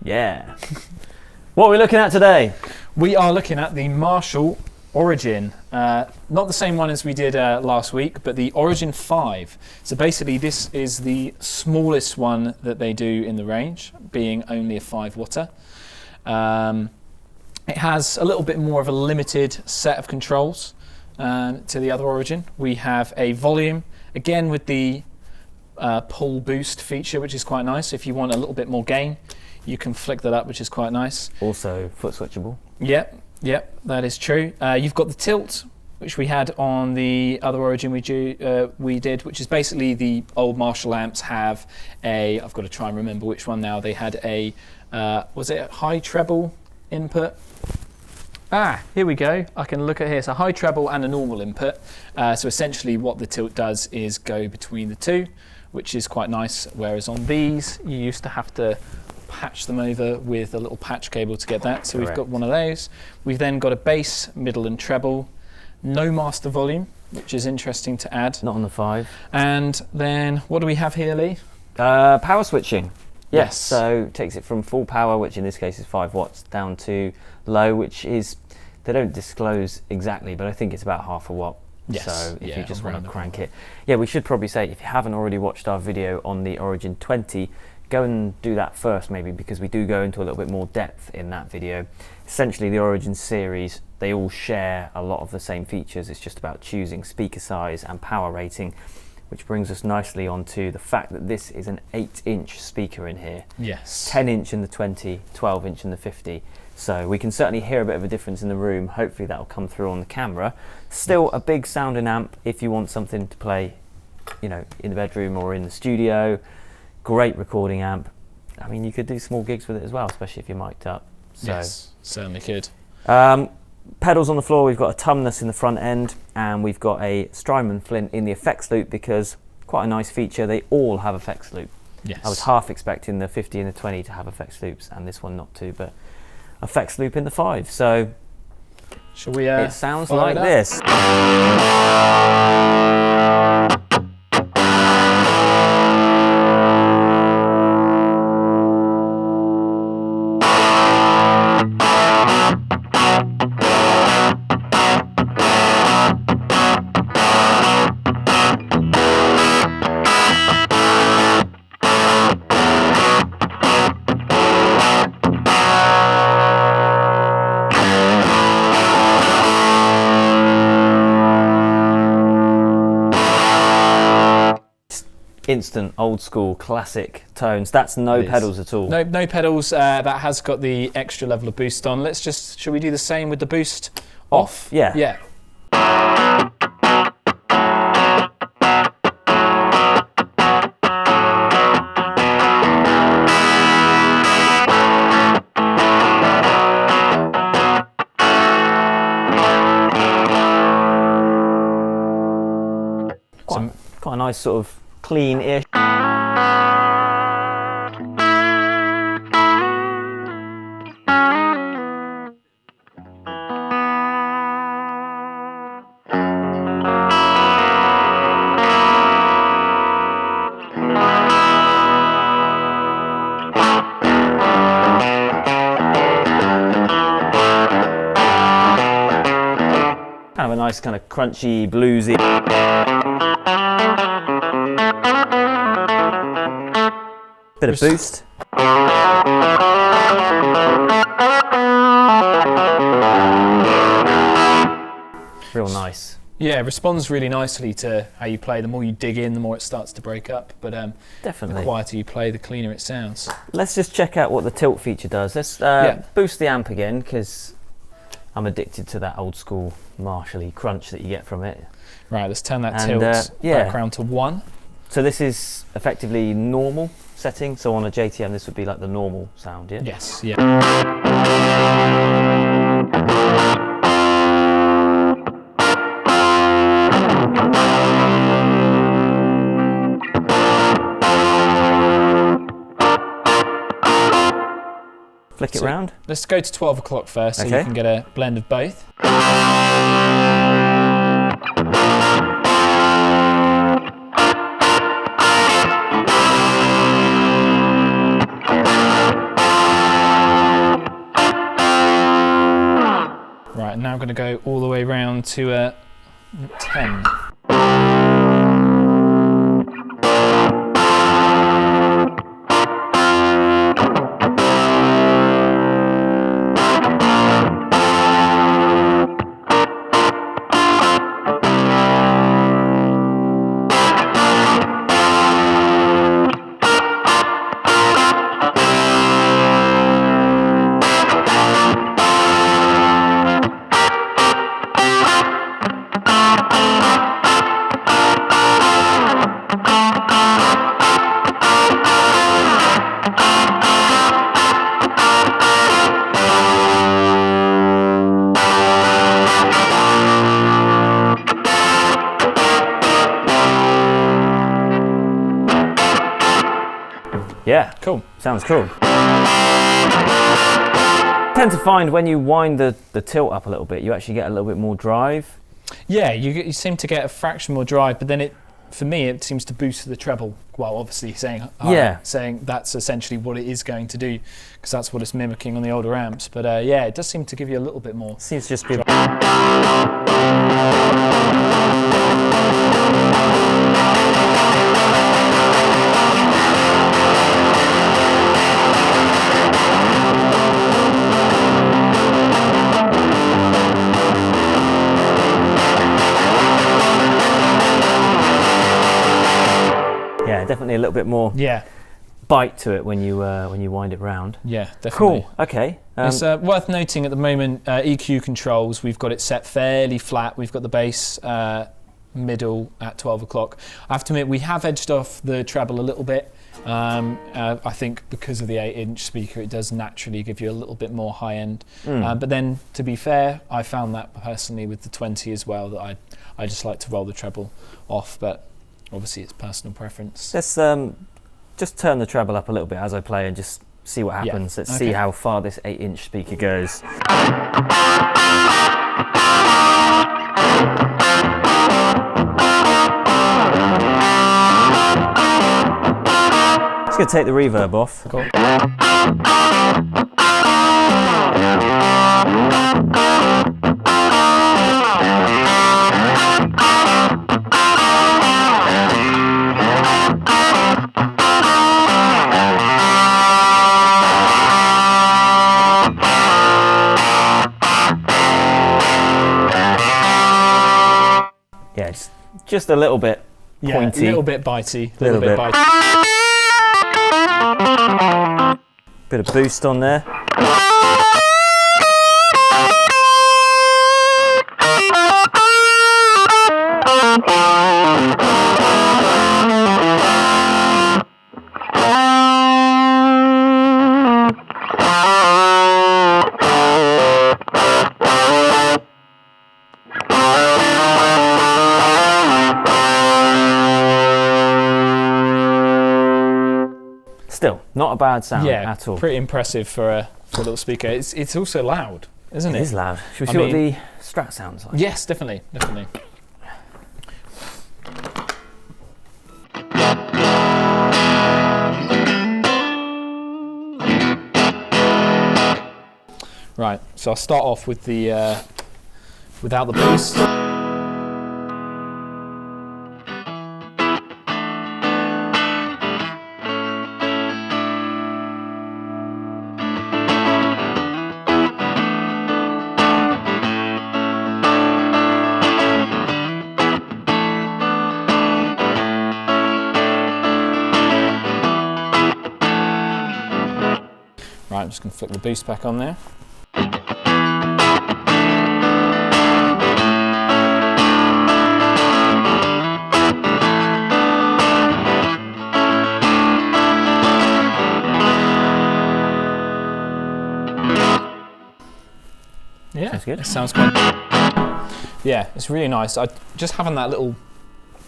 Yeah. What are we looking at today? We are looking at the Marshall Origin. Not the same one as we did last week, but the Origin5. So basically this is the smallest one that they do in the range, being only a 5-watter. It has a little bit more of a limited set of controls to the other Origin. We have a volume, again with the pull boost feature, which is quite nice. If you want a little bit more gain, you can flick that up, which is quite nice. Also foot switchable. Yep, that is true. You've got the tilt, which we had on the other Origin we did, which is basically the old Marshall amps have a, I've got to try and remember which one now, they had a, was it a high treble input? Here we go. I can look at here. So high treble and a normal input. So essentially what the tilt does is go between the two, which is quite nice. Whereas on these, you used to have to patch them over with a little patch cable to get that. So Correct. We've got one of those. We've then got a bass, middle and treble. No master volume, which is interesting to add. Not on the 5. And then what do we have here, Lee? Power switching. Yes. So takes it from full power, which in this case is 5 watts, down to low, which is, they don't disclose exactly, but I think it's about half a watt. Yes. So if you just want to crank it. We should probably say, if you haven't already watched our video on the Origin 20, go and do that first maybe, because we do go into a little bit more depth in that video. Essentially the Origin series, they all share a lot of the same features. It's just about choosing speaker size and power rating, which brings us nicely onto the fact that this is an 8-inch speaker in here. Yes. 10-inch in the 20, 12-inch in the 50. So we can certainly hear a bit of a difference in the room. Hopefully that'll come through on the camera. Still a big sounding amp if you want something to play, in the bedroom or in the studio. Great recording amp. I mean, you could do small gigs with it as well, especially if you're mic'd up. So, yes, certainly could. Pedals on the floor, we've got a Tumnus in the front end, and we've got a Strymon Flint in the effects loop, because quite a nice feature, they all have effects loop. Yes. I was half expecting the 50 and the 20 to have effects loops, and this one not to, but effects loop in the 5. So shall we? It sounds like this. Instant, old school, classic tones. That's no pedals at all. No pedals. That has got the extra level of boost on. Shall we do the same with the boost off? Yeah. Yeah. Quite a nice sort of clean-ish. Kind of a nice kind of crunchy, bluesy. Bit of boost. Real nice. Yeah, it responds really nicely to how you play. The more you dig in, the more it starts to break up. But definitely, the quieter you play, the cleaner it sounds. Let's just check out what the tilt feature does. Let's boost the amp again, because I'm addicted to that old school Marshall-y crunch that you get from it. Right, let's turn that tilt background to 1. So this is effectively normal setting. So on a JTM, this would be like the normal sound, yeah? Yes, yeah. Flick flick it round? Let's go to 12 o'clock first, so Okay. you can get a blend of both. Right, now I'm going to go all the way round to 10. Yeah, Cool. sounds cool. Tend to find when you wind the tilt up a little bit, you actually get a little bit more drive. Yeah, you seem to get a fraction more drive, but then for me, it seems to boost the treble. Well, obviously saying that's essentially what it is going to do, because that's what it's mimicking on the older amps. But yeah, it does seem to give you a little bit more. Seems to just be. Yeah, definitely a little bit more bite to it when you wind it round. Yeah, definitely. Cool. Okay. It's worth noting at the moment, EQ controls, we've got it set fairly flat. We've got the bass middle at 12 o'clock. I have to admit, we have edged off the treble a little bit. I think because of the 8-inch speaker, it does naturally give you a little bit more high end. But then, to be fair, I found that personally with the 20 as well, that I just like to roll the treble off, but obviously it's personal preference. Let's just turn the treble up a little bit as I play and just see what happens. Let's see how far this 8-inch speaker goes. Just gonna take the reverb off. Cool. Yeah, just a little bit pointy. A little bit bitey. Little bit. bitey. Bit of boost on there. Still, not a bad sound at all. Pretty impressive for a little speaker. It's also loud, isn't it? It is loud. Should we see what the Strat sounds like? Yes, definitely. Right, so I'll start off with the without the bass. Right, I'm just going to flick the boost back on there. Yeah, that's good. It sounds quite. Yeah, it's really nice. Just having that little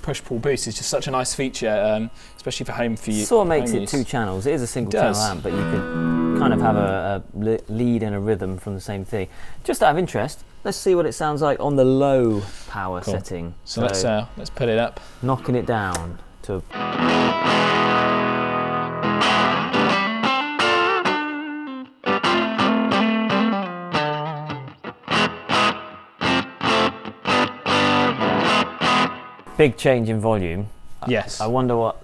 push-pull boost is just such a nice feature, especially for home for you. Sort of makes it 2 channels. It is a single channel amp, but you could kind of have a lead and a rhythm from the same thing. Just out of interest, let's see what it sounds like on the low power setting. So let's put it up. Knocking it down to. Big change in volume. Yes. I wonder what.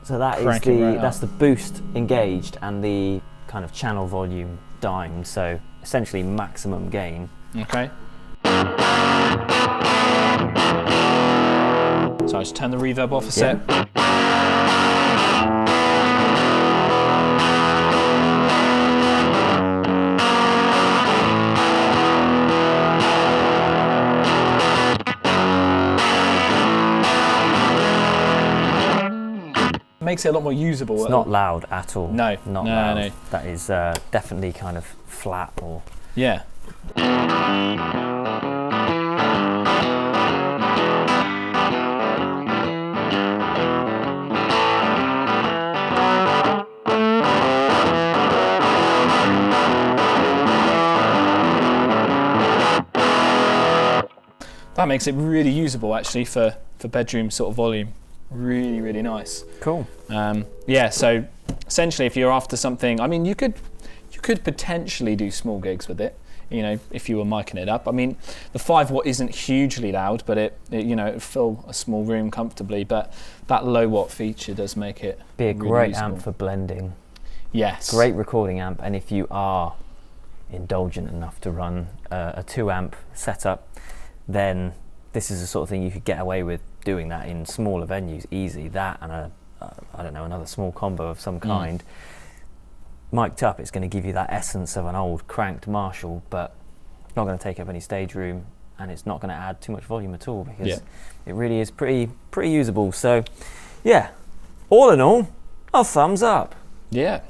So that is that's the boost engaged and the kind of channel volume dimed. So essentially maximum gain. Okay. So I just turn the reverb off a sec. Makes it a lot more usable. It's not loud at all. No, not loud. No. That is definitely kind of flat or. Yeah. That makes it really usable actually for bedroom sort of volume. Really, really nice. Cool. Yeah, so essentially if you're after something, I mean, you could potentially do small gigs with it, you know, if you were micing it up. I mean, the 5 watt isn't hugely loud, but it you know, it'd fill a small room comfortably, but that low watt feature does make it be a really great usable. amp for blending. Yes. Great recording amp, and if you are indulgent enough to run a 2 amp setup, then this is the sort of thing you could get away with doing that in smaller venues easy. That and I don't know, another small combo of some kind. Mic'd up, it's going to give you that essence of an old cranked Marshall, but it's not going to take up any stage room, and it's not going to add too much volume at all, because it really is pretty usable. So yeah, all in all, a thumbs up. Yeah.